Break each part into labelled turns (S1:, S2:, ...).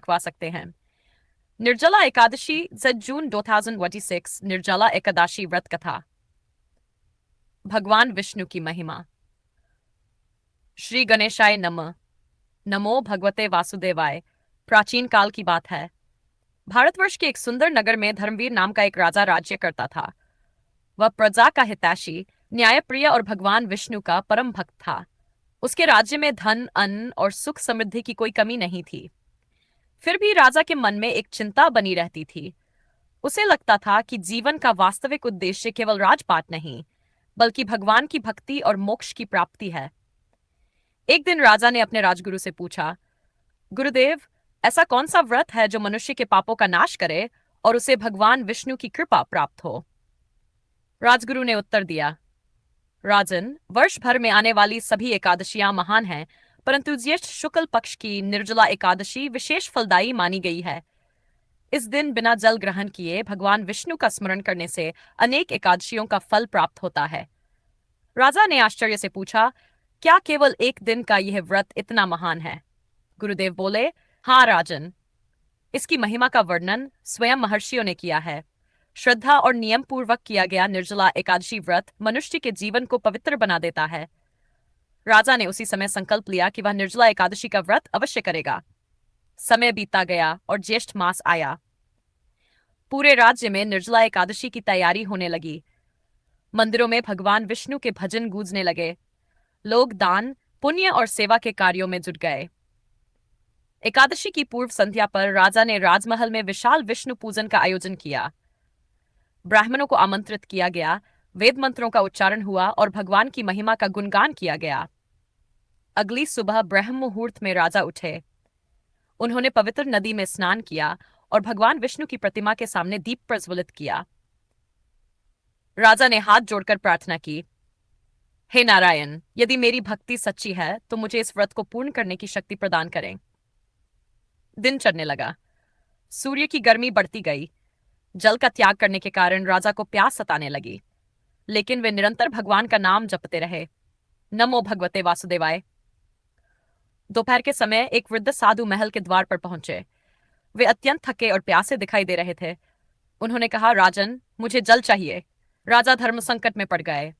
S1: रखवा सकते हैं। निर्जला एकादशी Z जून 2026 निर्जला एकादशी व्रत कथा। भगवान विष्णु की महिमा। श्री गणेशाय नमः। नमो भगवते वासुदेवाय। प्राचीन काल की बात है। भारतवर्ष के एक सुंदर नगर में धर्मवीर नाम का एक राजा राज्य करता था। वह प्रजा का हितैषी, न्यायप्रिय और भगवान विष्णु का परम भक्त था। उसके राज्य में धन, अन्न और सुख समृद्धि की कोई कमी नहीं थी। फिर भी राजा के मन में एक चिंता बनी रहती थी। उसे लगता था कि जीवन का वास्तविक उद्देश्य केवल राजपाट नहीं, बल्कि भगवान की भक्ति और मोक्ष की प्राप्ति है। एक दिन राजा ने अपने राजगुरु से पूछा, गुरुदेव, ऐसा कौन सा व्रत है जो मनुष्य के पापों का नाश करे और उसे भगवान विष्णु की कृपा प्राप्त हो? राजगुरु ने उत्तर दिया, राजन, वर्ष भर में आने वाली सभी एकादशियां महान हैं, परंतु ज्येष्ठ शुक्ल पक्ष की निर्जला एकादशी विशेष फलदायी मानी गई है। इस दिन बिना जल ग्रहण किए भगवान विष्णु का स्मरण करने से अनेक एकादशियों का फल प्राप्त होता है। राजा ने आश्चर्य से पूछा, क्या केवल एक दिन का यह व्रत इतना महान है? गुरुदेव बोले, हाँ राजन, इसकी महिमा का वर्णन स्वयं महर्षियों ने किया है। श्रद्धा और नियम पूर्वक किया गया निर्जला एकादशी व्रत मनुष्य के जीवन को पवित्र बना देता है। राजा ने उसी समय संकल्प लिया कि वह निर्जला एकादशी का व्रत अवश्य करेगा। समय बीता गया और ज्येष्ठ मास आया। पूरे राज्य में निर्जला एकादशी की तैयारी होने लगी। मंदिरों में भगवान विष्णु के भजन गूंजने लगे। लोग दान, पुण्य और सेवा के कार्यों में जुट गए। एकादशी की पूर्व संध्या पर राजा ने राजमहल में विशाल विष्णु पूजन का आयोजन किया। ब्राह्मणों को आमंत्रित किया गया, वेद मंत्रों का उच्चारण हुआ और भगवान की महिमा का गुणगान किया गया। अगली सुबह ब्रह्म मुहूर्त में राजा उठे। उन्होंने पवित्र नदी में स्नान किया और भगवान विष्णु की प्रतिमा के सामने दीप प्रज्वलित किया। राजा ने हाथ जोड़कर प्रार्थना की, हे नारायण, यदि मेरी भक्ति सच्ची है तो मुझे इस व्रत को पूर्ण करने की शक्ति प्रदान करें। दिन चढ़ने लगा। सूर्य की गर्मी बढ़ती गई। जल का त्याग करने के कारण राजा को प्यास सताने लगी, लेकिन वे निरंतर भगवान का नाम जपते रहे। नमो भगवते वासुदेवाय। दोपहर के समय एक वृद्ध साधु महल के द्वार पर पहुंचे। वे अत्यंत थके और प्यासे दिखाई दे रहे थे। उन्होंने कहा, राजन, मुझे जल चाहिए। राजा धर्म संकट में पड़ गए।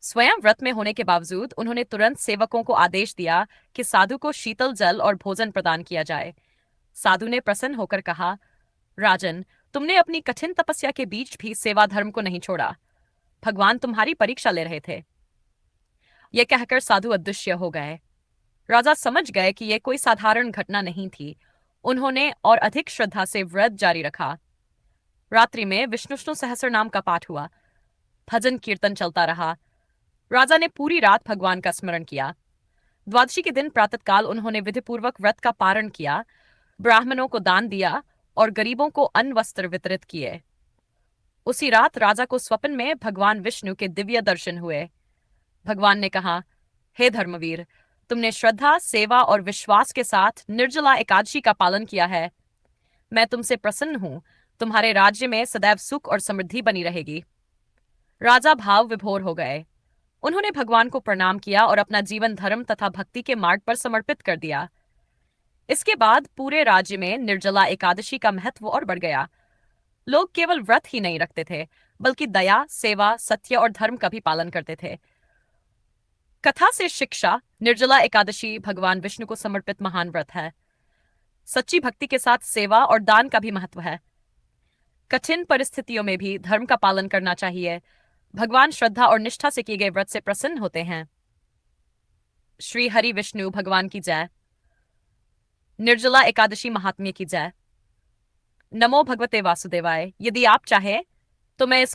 S1: स्वयं व्रत में होने के बावजूद उन्होंने तुरंत सेवकों को आदेश दिया कि साधु को शीतल जल और भोजन प्रदान किया जाए। साधु ने प्रसन्न होकर कहा, राजन, तुमने अपनी कठिन तपस्या के बीच भी सेवा धर्म को नहीं छोड़ा। भगवान तुम्हारी परीक्षा ले रहे थे। यह कहकर साधु अदृश्य हो गए। राजा समझ गए कि यह कोई साधारण घटना नहीं थी। उन्होंने और अधिक श्रद्धा से व्रत जारी रखा। रात्रि में विष्णु सहस्र नाम का पाठ हुआ। भजन कीर्तन चलता रहा। राजा ने पूरी रात भगवान का स्मरण किया। द्वादशी के दिन प्रातःकाल उन्होंने विधिपूर्वक व्रत का पारण किया, ब्राह्मणों को दान दिया और गरीबों को अन्न वस्त्र वितरित किए। उसी रात राजा को स्वप्न में भगवान विष्णु के दिव्य दर्शन हुए। भगवान ने कहा, हे धर्मवीर, तुमने श्रद्धा, सेवा और विश्वास के साथ निर्जला एकादशी का पालन किया है। मैं तुमसे प्रसन्न हूं। तुम्हारे राज्य में सदैव सुख और समृद्धि बनी रहेगी। राजा भाव विभोर हो गए। उन्होंने भगवान को प्रणाम किया और अपना जीवन धर्म तथा भक्ति के मार्ग पर समर्पित कर दिया। इसके बाद पूरे राज्य में निर्जला एकादशी का महत्व और बढ़ गया। लोग केवल व्रत ही नहीं रखते थे, बल्कि दया, सेवा, सत्य और धर्म का भी पालन करते थे। कथा से शिक्षा, निर्जला एकादशी भगवान विष्णु को समर्पित महान व्रत है। सच्ची भक्ति के साथ सेवा और दान का भी महत्व है। कठिन परिस्थितियों में भी धर्म का पालन करना चाहिए। भगवान श्रद्धा और निष्ठा से किए गए व्रत से प्रसन्न होते हैं। श्री हरि विष्णु भगवान की जय। निर्जला एकादशी महात्म्य की जय। नमो भगवते वासुदेवाय। यदि आप चाहे तो मैं इस